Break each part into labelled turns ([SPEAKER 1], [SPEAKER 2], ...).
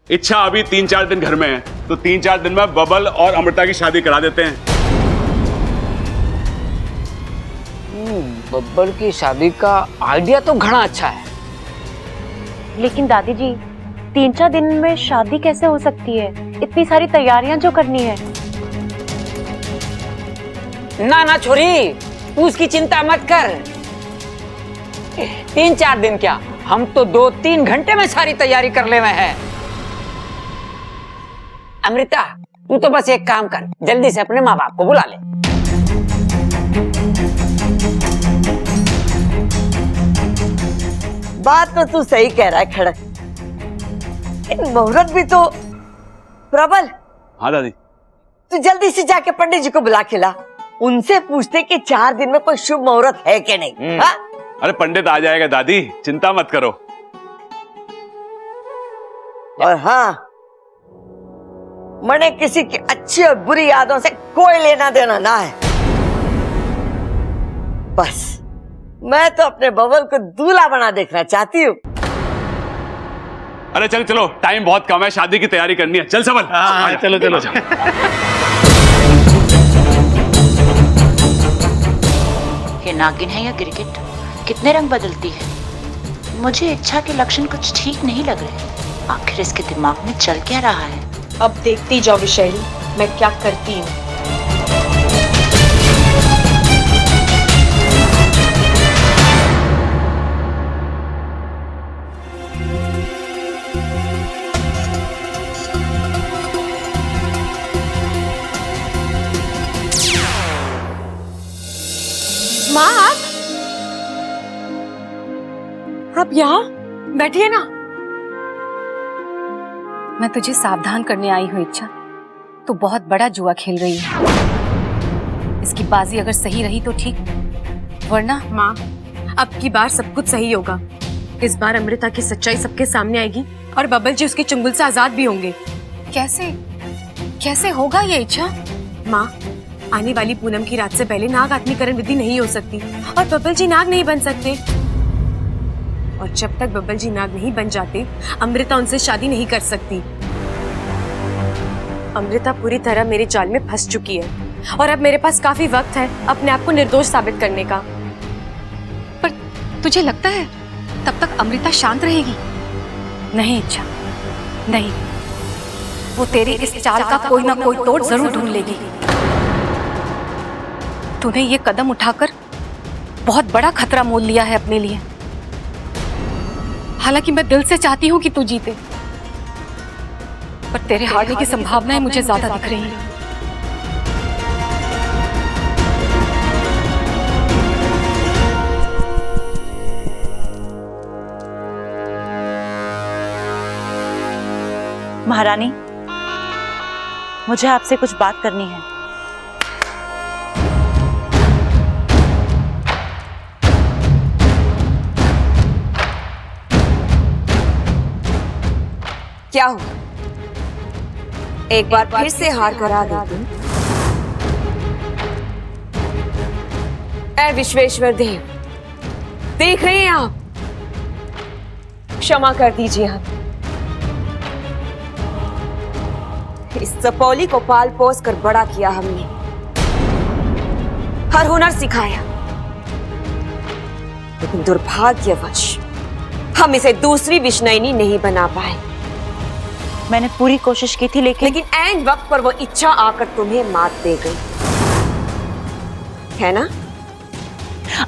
[SPEAKER 1] इच्छा अभी 3-4 दिन घर में है, तो 3-4 दिन में बबल और अमृता की शादी करा देते हैं।
[SPEAKER 2] बब्बर की शादी का आइडिया तो घना अच्छा है,
[SPEAKER 3] लेकिन दादी जी 3-4 दिन में शादी कैसे हो सकती है? इतनी सारी तैयारियां जो करनी है।
[SPEAKER 2] ना ना छोरी, तू उसकी चिंता मत कर। 3-4 दिन क्या, हम तो 2-3 घंटे में सारी तैयारी कर ले में है। अमृता, तू तो बस एक काम कर, जल्दी से अपने माँ बाप को बुला ले।
[SPEAKER 4] बात तो तू सही कह रहा है खड़क, मुहूर्त भी तो प्रबल।
[SPEAKER 1] हाँ दादी।
[SPEAKER 4] तू जल्दी से जाके पंडित जी को बुला के ला, उनसे पूछते कि 4 दिन में कोई शुभ मुहूर्त है कि नहीं। हाँ?
[SPEAKER 1] अरे पंडित आ जाएगा दादी, चिंता मत करो।
[SPEAKER 4] और हाँ, मने किसी की अच्छी और बुरी यादों से कोई लेना देना ना है। बस मैं तो अपने बबल को दूल्हा बना देखना चाहती हूँ।
[SPEAKER 1] अरे चलो, टाइम बहुत कम है, शादी की तैयारी करनी है। चल सबल।
[SPEAKER 5] हाँ, चलो।
[SPEAKER 6] ये नागिन है या क्रिकेट? कितने रंग बदलती है। मुझे इच्छा के लक्षण कुछ ठीक नहीं लग रहे। आखिर इसके दिमाग में चल क्या रहा है?
[SPEAKER 3] अब देखती जाओ विशैली, मैं क्या करती हूँ। माँ आप यहाँ बैठिए ना।
[SPEAKER 7] मैं तुझे सावधान करने आई हूँ इच्छा, तू बहुत बड़ा जुआ खेल रही है। इसकी बाजी अगर सही रही तो ठीक, वरना।
[SPEAKER 3] माँ, अब की बार सब कुछ सही होगा। इस बार अमृता की सच्चाई सबके सामने आएगी और बबल जी उसके चुंगल से आजाद भी होंगे।
[SPEAKER 7] कैसे होगा ये इच्छा?
[SPEAKER 3] माँ, आने वाली पूनम की रात से पहले नाग आत्मीकरण विधि नहीं हो सकती और बबल जी नाग नहीं बन सकते। और जब तक बबल जी नाग नहीं बन जाते, अमृता उनसे शादी नहीं कर सकती। अमृता पूरी तरह मेरे जाल में फंस चुकी है और अब मेरे पास काफी वक्त है अपने आप को निर्दोष साबित करने का।
[SPEAKER 7] पर तुझे लगता है तब तक अमृता शांत रहेगी? नहीं इच्छा, नहीं। वो तेरी इस चाल का कोई ना कोई तोड़ जरूर ढूंढ लेगी। तूने ये कदम उठाकर बहुत बड़ा खतरा मोल लिया है अपने लिए। हालांकि मैं दिल से चाहती हूं कि तू जीते, पर तेरे हारने की संभावनाएं मुझे ज्यादा दिख रही हैं।
[SPEAKER 6] महारानी, मुझे आपसे कुछ बात करनी है।
[SPEAKER 4] क्या हुआ? एक बार फिर से हार करा देती। ऐ विश्वेश्वर देव, देख रहे हैं आप? क्षमा कर दीजिए आप। इस सपौली को पाल पोस कर बड़ा किया हमने, हर हुनर सिखाया, लेकिन दुर्भाग्यवश हम इसे दूसरी विष्णुनी नहीं बना पाए।
[SPEAKER 6] मैंने पूरी कोशिश की थी, लेकिन
[SPEAKER 4] एंड वक्त पर वो इच्छा आकर तुम्हें मात दे गई, है ना?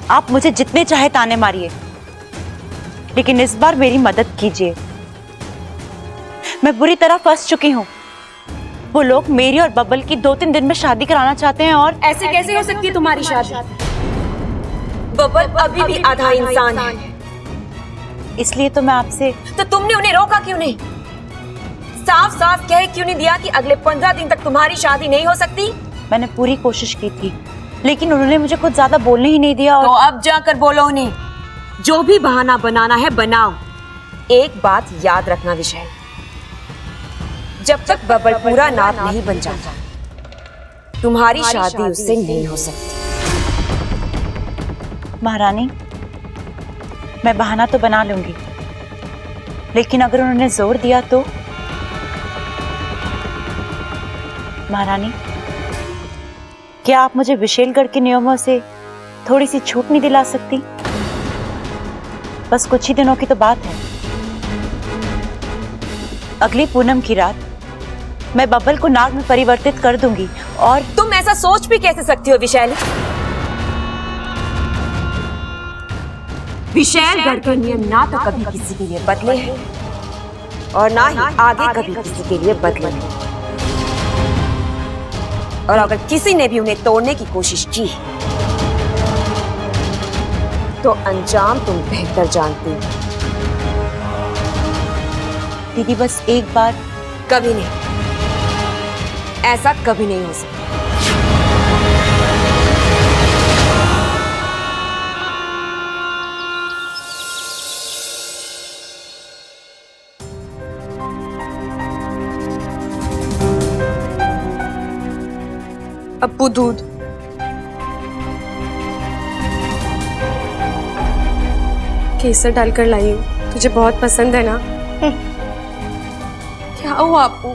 [SPEAKER 6] आप मुझे जितने चाहे ताने मारिए, लेकिन इस बार मेरी मदद कीजिए। मैं बुरी तरह फंस चुकी हूँ। वो लोग मेरी और बबल की 2-3 दिन में शादी कराना चाहते हैं और
[SPEAKER 3] ऐसे कैसे हो सकती है तुम्हारी शादी?
[SPEAKER 4] बबल अभी भी आधा इंसान है।
[SPEAKER 6] इसलिए तो मैं आपसे।
[SPEAKER 4] तो तुमने उन्हें रोका क्यों नहीं? साफ साफ कह क्यों नहीं दिया कि अगले 15 दिन तक तुम्हारी शादी नहीं हो सकती?
[SPEAKER 6] मैंने पूरी कोशिश की थी, लेकिन उन्होंने मुझे कुछ ज्यादा बोलने ही नहीं दिया। और
[SPEAKER 4] तो अब जाकर बोलो उन्हें, जो भी बहाना बनाना है बनाओ। एक बात याद रखना विषय, जब तक बबल पूरा नाग नहीं बन जाता, तुम्हारी शादी उससे नहीं हो सकती।
[SPEAKER 6] महारानी, मैं बहाना तो बना लूंगी, लेकिन अगर उन्होंने जोर दिया तो महारानी, क्या आप मुझे विशेलगढ़ के नियमों से थोड़ी सी छूट नहीं दिला सकती? बस कुछ ही दिनों की तो बात है। अगली पूनम की रात मैं बब्बल को नाग में परिवर्तित कर दूंगी। और
[SPEAKER 4] तुम ऐसा सोच भी कैसे सकती हो विशैली? विशैलगढ़ के नियम ना तो कभी किसी के लिए बदले हैं और ना ही आगे कभी किसी के लिए बदलेंगे। और अगर किसी ने भी उन्हें तोड़ने की कोशिश की तो अंजाम तुम बेहतर जानती हो।
[SPEAKER 6] दीदी बस एक बार।
[SPEAKER 4] कभी नहीं, ऐसा कभी नहीं हो सकता।
[SPEAKER 3] अप्पू दूध। केसर डालकर लाई हूँ, तुझे बहुत पसंद है ना? क्या हुआ अप्पू,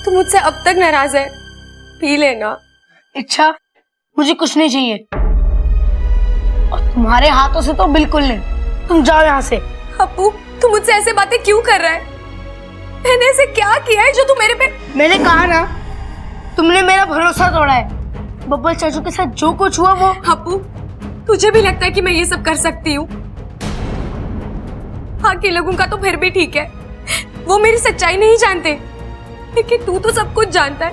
[SPEAKER 3] तू मुझसे अब तक नाराज है? पी लेना।
[SPEAKER 5] इच्छा, मुझे कुछ नहीं चाहिए और तुम्हारे हाथों से तो बिल्कुल नहीं। तुम जाओ यहाँ से।
[SPEAKER 3] अप्पू तू मुझसे ऐसे बातें क्यों कर रहा है? मैंने ऐसे क्या किया है जो तू मेरे पे?
[SPEAKER 5] मैंने कहा ना, तुमने मेरा भरोसा तोड़ा है। बब्बल चाचू के साथ जो कुछ हुआ वो।
[SPEAKER 3] अप्पू तुझे भी लगता है कि मैं ये सब कर सकती हूँ? हाँ के लोगों का तो फिर भी ठीक है, वो मेरी सच्चाई नहीं जानते, लेकिन तू तो सब कुछ जानता है।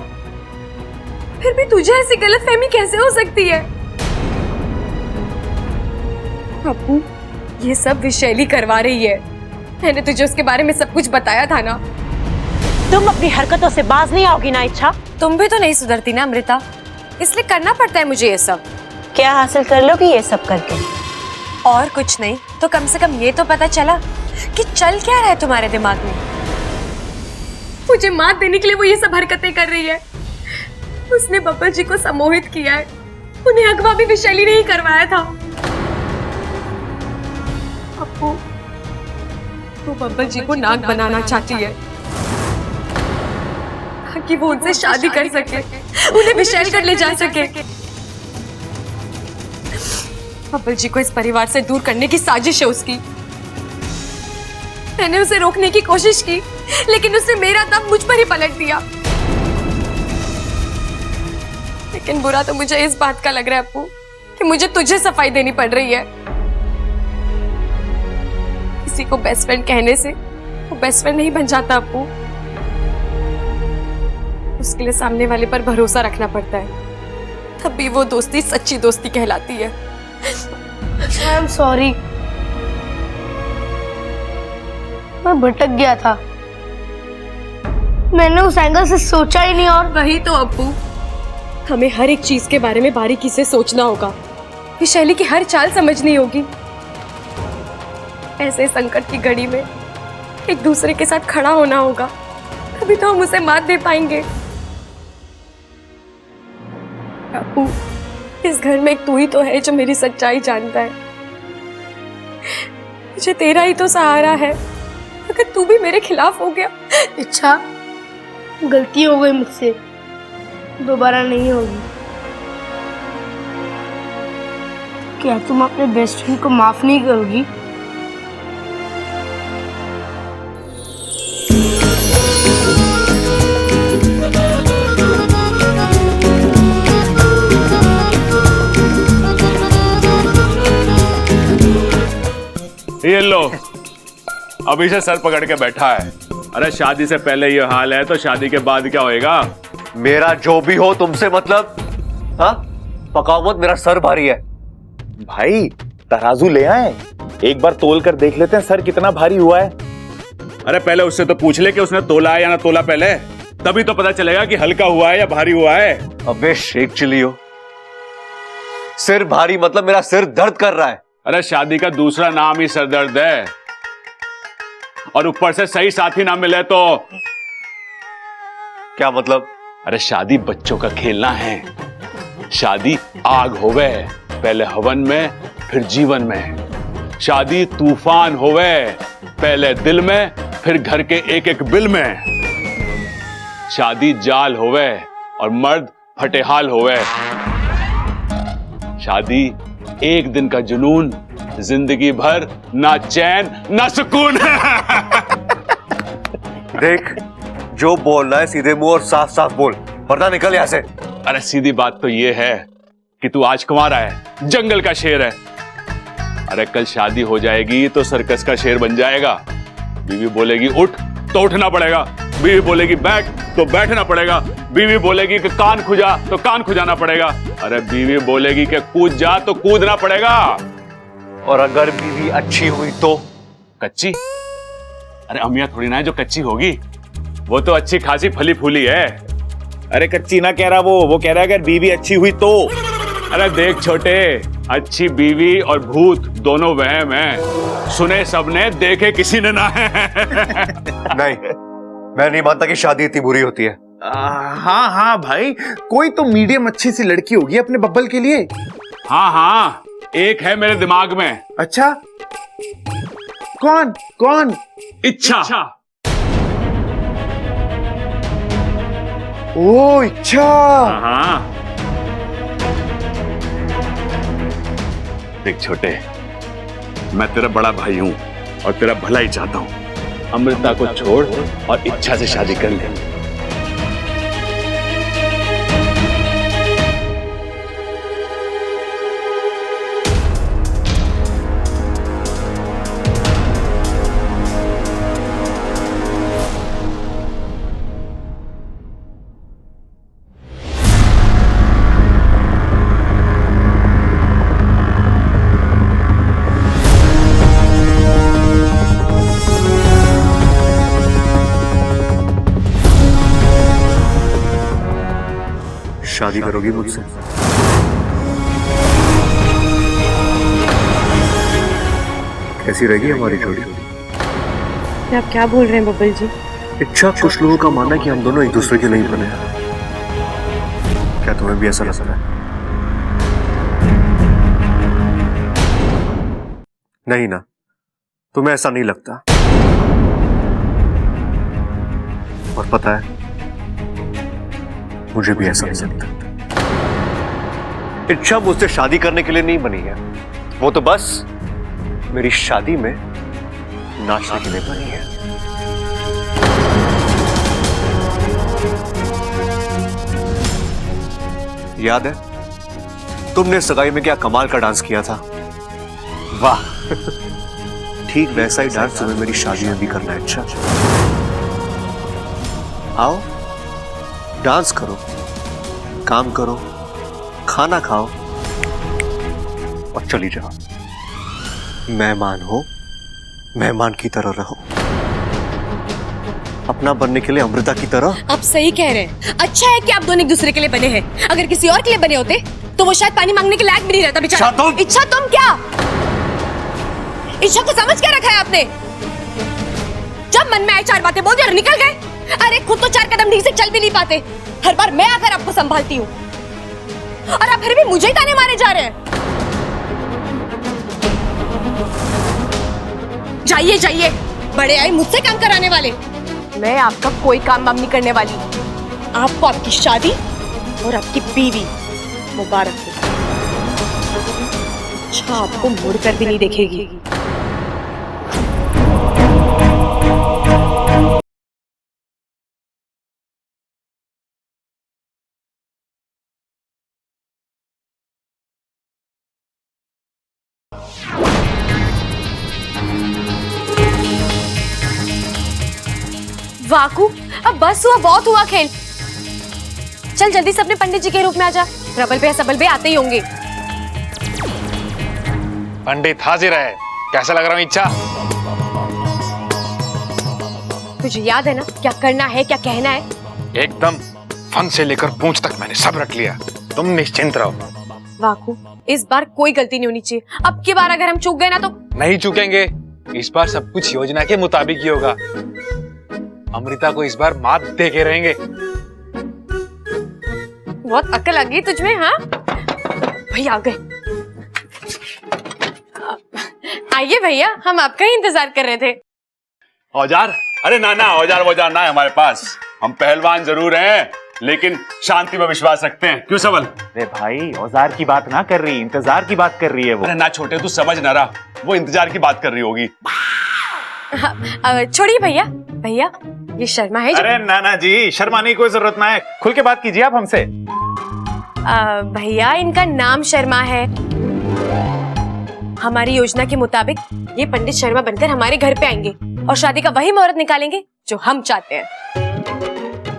[SPEAKER 3] फिर भी तुझे ऐसी गलतफहमी कैसे हो सकती है? अप्पू ये सब विशैली करवा रही है। मैंने तुझे उसके बारे में सब कुछ बताया था ना।
[SPEAKER 6] तुम अपनी हरकतों से बाज नहीं आओगी ना इच्छा?
[SPEAKER 3] तुम भी तो नहीं सुधरती ना अमृता, इसलिए करना पड़ता है मुझे ये सब।
[SPEAKER 6] क्या हासिल कर लोगी ये सब करके?
[SPEAKER 3] और कुछ नहीं तो कम से कम ये तो पता चला कि चल क्या रहा है तुम्हारे दिमाग में। मुझे मात देने के लिए वो ये सब हरकतें कर रही है। उसने बब्बल जी को सम्मोहित किया है, उन्हें अगवा भी विशैली ने ही करवाया था। अप्पू वो बब्बल जी को नाग बनाना चाहती है ताकि वो उनसे शादी कर सके, उन्हें विशैलगढ़ ले जा सके। बब्बल जी को इस परिवार से दूर करने की साजिश है उसकी। मैंने उसे रोकने की कोशिश की, लेकिन उसने मेरा दम मुझ पर ही पलट दिया। लेकिन बुरा तो मुझे इस बात का लग रहा है अप्पू कि मुझे तुझे सफाई देनी पड़ रही है। किसी को बेस्ट फ्रेंड कहने से वो बेस्ट फ्रेंड नहीं बन जाता अप्पू, उसके लिए सामने वाले पर भरोसा रखना पड़ता है, तब भी वो दोस्ती सच्ची दोस्ती कहलाती है।
[SPEAKER 5] आई एम सॉरी, मैं भटक गया था, मैंने उस एंगल से सोचा ही नहीं। और
[SPEAKER 3] वही तो अप्पू, हमें हर एक चीज के बारे में बारीकी से सोचना होगा, विशैली की हर चाल समझनी होगी। ऐसे संकट की घड़ी में एक दूसरे के साथ खड़ा होना होगा, तभी तो हम उसे मात दे पाएंगे। अप्पू इस घर में एक तू ही तो है जो मेरी सच्चाई जानता है। मुझे तेरा ही तो सहारा है, अगर तू भी मेरे खिलाफ हो गया।
[SPEAKER 5] इच्छा, गलती हो गई मुझसे, दोबारा नहीं होगी। क्या तुम अपने बेस्ट फ्रेंड को माफ नहीं करोगी?
[SPEAKER 1] ये लो, अभी से सर पकड़ के बैठा है। अरे शादी से पहले ये हाल है तो शादी के बाद क्या होएगा?
[SPEAKER 8] मेरा जो भी हो तुमसे मतलब? हाँ, पकाओ मत, मेरा सर भारी है।
[SPEAKER 9] भाई तराजू ले आए, एक बार तोल कर देख लेते हैं सर कितना भारी हुआ है।
[SPEAKER 1] अरे पहले उससे तो पूछ ले कि उसने तोला है या ना तोला, पहले तभी तो पता चलेगा कि हल्का हुआ है या भारी हुआ है।
[SPEAKER 8] अबे शेख चिलियो, सिर भारी मतलब मेरा सिर दर्द कर रहा है।
[SPEAKER 1] अरे शादी का दूसरा नाम ही सरदर्द है, और ऊपर से सही साथी ना मिले तो
[SPEAKER 8] क्या मतलब?
[SPEAKER 1] अरे शादी बच्चों का खेलना है। शादी आग होवे, पहले हवन में फिर जीवन में। शादी तूफान होवे, पहले दिल में फिर घर के एक एक बिल में। शादी जाल होवे और मर्द फटेहाल होवे। शादी एक दिन का जुनून, जिंदगी भर ना चैन ना सुकून।
[SPEAKER 8] देख, जो बोलना है सीधे मुंह और साफ साफ बोल, वरना निकल यहाँ से।
[SPEAKER 1] अरे सीधी बात तो ये है कि तू आज कुंवारा है, जंगल का शेर है। अरे कल शादी हो जाएगी तो सर्कस का शेर बन जाएगा। बीवी बोलेगी उठ तो उठना पड़ेगा, बीवी बोलेगी बैठ तो बैठना पड़ेगा, बीवी बोलेगी कि कान खुजा तो कान खुजाना पड़ेगा, अरे बीवी बोलेगी कि कूद जा तो कूदना पड़ेगा।
[SPEAKER 8] और अगर बीवी अच्छी हुई तो?
[SPEAKER 1] कच्ची? अरे अमिया थोड़ी ना है जो कच्ची होगी, वो तो अच्छी खासी फली फूली है।
[SPEAKER 9] अरे कच्ची ना कह रहा वो कह रहा है अगर बीवी अच्छी हुई तो।
[SPEAKER 1] अरे देख छोटे, अच्छी बीवी और भूत दोनों वहम है, सुने सबने देखे किसी ने ना है।
[SPEAKER 8] नहीं, मैं नहीं मानता कि शादी इतनी बुरी होती है।
[SPEAKER 9] हाँ हाँ भाई, कोई तो मीडियम अच्छी सी लड़की होगी अपने बब्बल के लिए।
[SPEAKER 1] हाँ हाँ, एक है मेरे दिमाग में।
[SPEAKER 9] अच्छा, कौन कौन?
[SPEAKER 1] इच्छा।
[SPEAKER 9] ओ इच्छा।
[SPEAKER 1] हाँ देख छोटे, मैं तेरा बड़ा भाई हूं और तेरा भला ही चाहता हूं। अमृता को छोड़ और इच्छा से शादी कर ले।
[SPEAKER 8] शादी करोगी मुझसे? कैसी रहेगी हमारी जोड़ी?
[SPEAKER 3] आप क्या बोल रहे हैं बब्बल जी?
[SPEAKER 8] इच्छा, कुछ लोगों का मानना है कि हम दोनों एक दूसरे के नहीं बने। क्या तुम्हें भी ऐसा लगता है? नहीं ना, तुम्हें ऐसा नहीं लगता। और पता है, मुझे भी ऐसा नहीं लगता। इच्छा मुझसे शादी करने के लिए नहीं बनी है, वो तो बस मेरी शादी में नाचने के लिए बनी है। याद है तुमने सगाई में क्या कमाल का डांस किया था? वाह, ठीक वैसा ही डांस तुम्हें मेरी शादी में भी करना है। अच्छा, आओ डांस करो, काम करो, खाना खाओ और चली जाओ। मेहमान हो, मेहमान की तरह रहो, अपना बनने के लिए अमृता की तरह।
[SPEAKER 3] आप सही कह रहे हैं। अच्छा है कि आप दोनों एक दूसरे के लिए बने हैं। अगर किसी और के लिए बने होते तो वो शायद पानी मांगने के लायक भी नहीं रहता बेचारा। इच्छा तुम क्या? इच्छा को समझ क्या रखा है आपने? जब मन में आए चार बातें बोल दी और निकल गए। अरे खुद तो चार कदम ठीक से चल भी नहीं पाते, हर बार मैं आकर आपको संभालती हूँ और आप फिर भी मुझे ही ताने मारे जा रहे हैं। जाइए जाइए, बड़े आए मुझसे काम कराने वाले। मैं आपका कोई काम वाम नहीं करने वाली। आपको आपकी शादी और आपकी बीवी मुबारक हो। अच्छा, आपको मुड़कर भी नहीं देखेगी। वाकू, अब बस हुआ, बहुत हुआ खेल। चल जल्दी से अपने पंडित जी के रूप में आजा। प्रबल पे सबल पे आते ही होंगे।
[SPEAKER 10] पंडित हाजिर है। कैसा लग रहा हूँ इच्छा?
[SPEAKER 3] तुझे याद है ना क्या करना है, क्या कहना है?
[SPEAKER 10] एकदम, फन से लेकर पूंछ तक मैंने सब रख लिया। तुम निश्चिंत रहो।
[SPEAKER 3] वाकू, इस बार कोई गलती नहीं होनी चाहिए। अब की बार अगर हम चूक गए ना तो
[SPEAKER 10] नहीं चूकेंगे। इस बार सब कुछ योजना के मुताबिक ही होगा। अमृता को इस बार मात दे के रहेंगे।
[SPEAKER 3] बहुत अक्ल आ गई तुझमें। हाँ भैया आ गए। आइए भैया, हम आपका ही इंतजार कर रहे थे।
[SPEAKER 1] औजार? अरे ना ना, औजार वौजार ना है हमारे पास। हम पहलवान जरूर हैं, लेकिन शांति में विश्वास रखते हैं। क्यों सबल?
[SPEAKER 9] अरे भाई औजार की बात ना कर रही, इंतजार की बात कर रही है वो।
[SPEAKER 1] अरे ना छोटे, तू समझ ना रहा, वो इंतजार की बात कर रही होगी।
[SPEAKER 3] छोड़िए भैया, भैया ये शर्मा है
[SPEAKER 9] अरे नाना जी, शर्माने की कोई जरूरत ना है, खुल के बात कीजिए आप हमसे।
[SPEAKER 3] भैया इनका नाम शर्मा है। हमारी योजना के मुताबिक ये पंडित शर्मा बनकर हमारे घर पे आएंगे और शादी का वही मुहूर्त निकालेंगे जो हम चाहते हैं।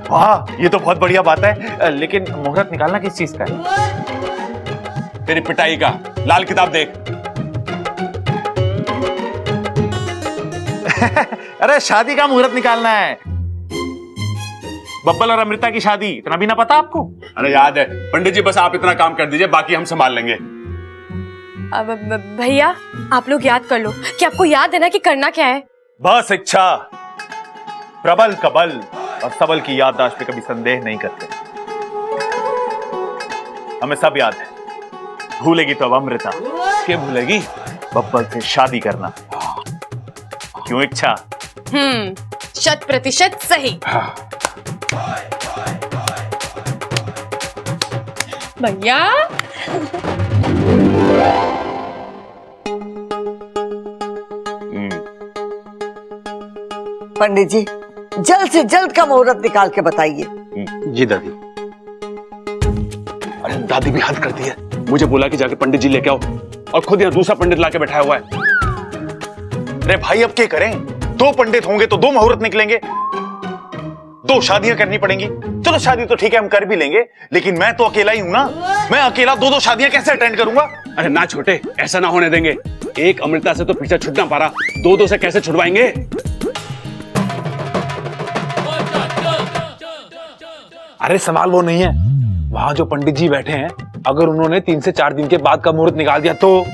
[SPEAKER 9] वाह, ये तो बहुत बढ़िया बात है, लेकिन मुहूर्त निकालना किस चीज का है?
[SPEAKER 1] तेरी पिटाई का। लाल किताब देख।
[SPEAKER 9] अरे शादी का मुहूर्त निकालना है, बब्बल और अमृता की शादी, इतना भी ना पता आपको?
[SPEAKER 1] अरे याद है पंडित जी, बस आप इतना काम कर दीजिए, बाकी हम संभाल लेंगे।
[SPEAKER 3] अब भैया आप लोग याद कर लो कि आपको याद है ना कि करना क्या है।
[SPEAKER 9] बस इच्छा, प्रबल कबल और सबल की याददाश्त पे कभी संदेह नहीं करते। हमें सब याद है। भूलेगी तो अब अमृता।
[SPEAKER 1] क्या भूलेगी?
[SPEAKER 9] बब्बल से शादी करना। क्यों इच्छा?
[SPEAKER 3] 100% सही। भैया
[SPEAKER 2] पंडित जी जल्द से जल्द का मुहूर्त निकाल के बताइए।
[SPEAKER 8] जी दादी।
[SPEAKER 1] अरे दादी भी हद करती है, मुझे बोला कि जाके पंडित जी लेके आओ और खुद यहाँ दूसरा पंडित लाके बैठाया हुआ है।
[SPEAKER 9] अरे भाई अब क्या करें, 2 पंडित होंगे तो 2 मुहूर्त निकलेंगे, 2 शादियां करनी पड़ेंगी। चलो शादी तो ठीक है हम कर भी लेंगे, लेकिन मैं तो अकेला ही हूं ना, मैं अकेला 2-2 शादियां कैसे अटेंड करूंगा?
[SPEAKER 1] अरे ना छोटे, ऐसा ना होने देंगे। एक अमृता से तो पीछा छूट ना पा रहा, 2-2 से कैसे छुड़वाएंगे?
[SPEAKER 10] अरे सवाल वो नहीं है, वहां जो पंडित जी बैठे हैं, अगर उन्होंने 3 से 4 दिन के बाद का मुहूर्त निकाल दिया तो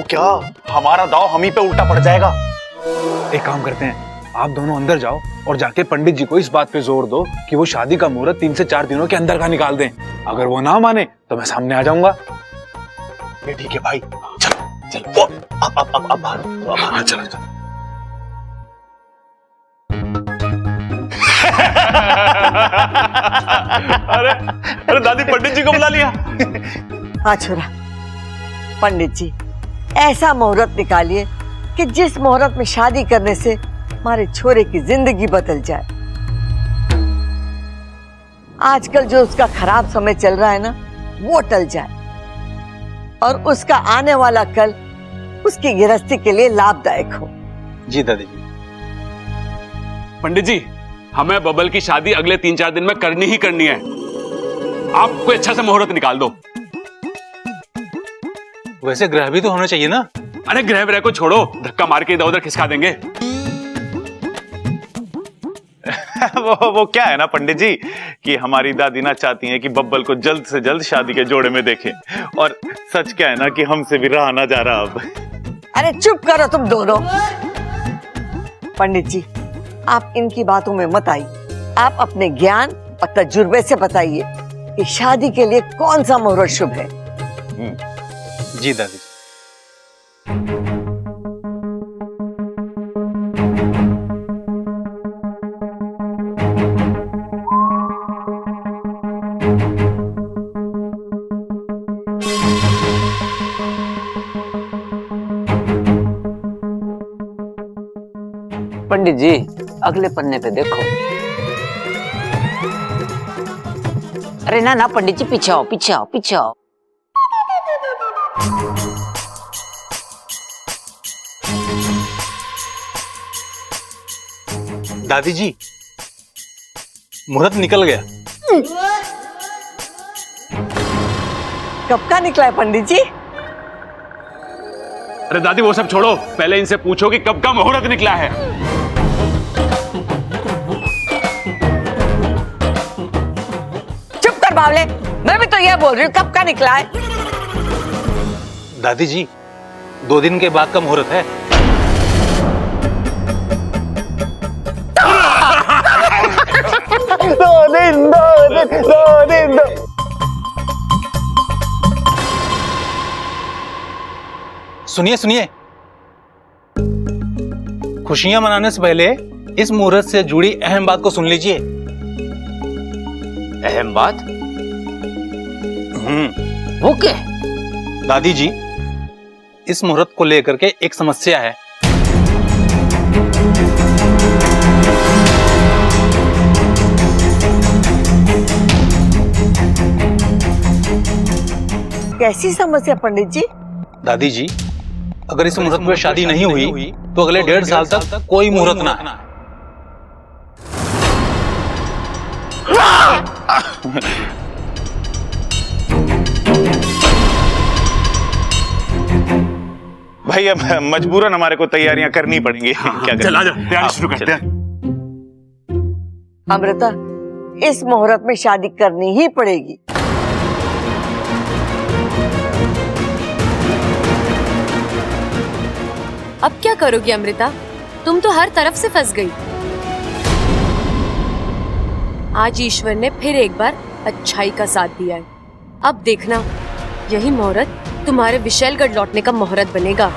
[SPEAKER 9] क्या हमारा दाव हम ही पे उल्टा पड़ जाएगा?
[SPEAKER 10] एक काम करते हैं, आप दोनों अंदर जाओ और जाके पंडित जी को इस बात पे जोर दो कि वो शादी का मुहूर्त 3 से 4 दिनों के अंदर का निकाल दें। अगर वो ना माने तो मैं सामने आ जाऊंगा।
[SPEAKER 9] ये ठीक है भाई, चलो चलो अब चलो चलो।
[SPEAKER 1] अरे दादी पंडित जी को बुला लिया।
[SPEAKER 2] हाँ छोरा, पंडित जी ऐसा मुहूर्त निकालिए कि जिस मुहूर्त में शादी करने से हमारे छोरे की जिंदगी बदल जाए। आजकल जो उसका खराब समय चल रहा है ना, वो टल जाए और उसका आने वाला कल उसकी गृहस्थी के लिए लाभदायक हो।
[SPEAKER 10] जी दादी जी।
[SPEAKER 1] पंडित जी, हमें बबल की शादी अगले 3-4 दिन में करनी ही करनी है। आप कोई अच्छा सा मुहूर्त निकाल दो।
[SPEAKER 10] वैसे ग्रह भी तो होना चाहिए ना।
[SPEAKER 1] अरे ग्रह व्रह को छोड़ो, धक्का मार के इधर उधर खिसका देंगे।
[SPEAKER 9] वो क्या है ना पंडित जी कि हमारी दादी ना चाहती हैं कि बब्बल को जल्द से जल्द शादी के जोड़े में देखें, और सच क्या है ना कि हमसे भी रहा ना जा रहा अब।
[SPEAKER 2] अरे चुप करो तुम दोनों। पंडित जी आप इनकी बातों में मत आइए, आप अपने ज्ञान और तजुर्बे से बताइए कि शादी के लिए कौन सा मुहूर्त शुभ है।
[SPEAKER 10] जी दादी।
[SPEAKER 2] पंडित जी अगले पन्ने पे देखो। अरे ना ना पंडित जी पीछे आओ, पीछे आओ, पीछे आओ।
[SPEAKER 10] दादी जी मुहूर्त निकल गया।
[SPEAKER 2] कब का निकला है पंडित जी?
[SPEAKER 1] अरे दादी वो सब छोड़ो, पहले इनसे पूछो कि कब का मुहूर्त निकला है।
[SPEAKER 2] चुप कर बावले, मैं भी तो यह बोल रही हूँ कब का निकला है।
[SPEAKER 10] दादी जी 2 दिन के बाद का मुहूर्त है।
[SPEAKER 9] दो दिन।
[SPEAKER 10] सुनिए सुनिए, खुशियां मनाने से पहले इस मुहूर्त से जुड़ी अहम बात को सुन लीजिए।
[SPEAKER 11] अहम बात? वो क्या?
[SPEAKER 10] दादी जी, इस मुहूर्त को लेकर के एक समस्या है।
[SPEAKER 2] कैसी समस्या पंडित जी?
[SPEAKER 10] दादी जी, अगर इस मुहूर्त में शादी नहीं हुई तो अगले 1.5 साल तक कोई मुहूर्त ना है।
[SPEAKER 9] भाई अब मजबूरन हमारे को तैयारियां करनी पड़ेंगी। क्या
[SPEAKER 1] चल आ जा, तैयारी शुरू करते हैं।
[SPEAKER 2] अमृता, इस मुहूर्त में शादी करनी ही पड़ेगी।
[SPEAKER 3] अब क्या करोगी अमृता? तुम तो हर तरफ से फंस गई। आज ईश्वर ने फिर एक बार अच्छाई का साथ दिया है। अब देखना, यही मुहूर्त तुम्हारे विशैलगढ़ लौटने का मुहूर्त बनेगा।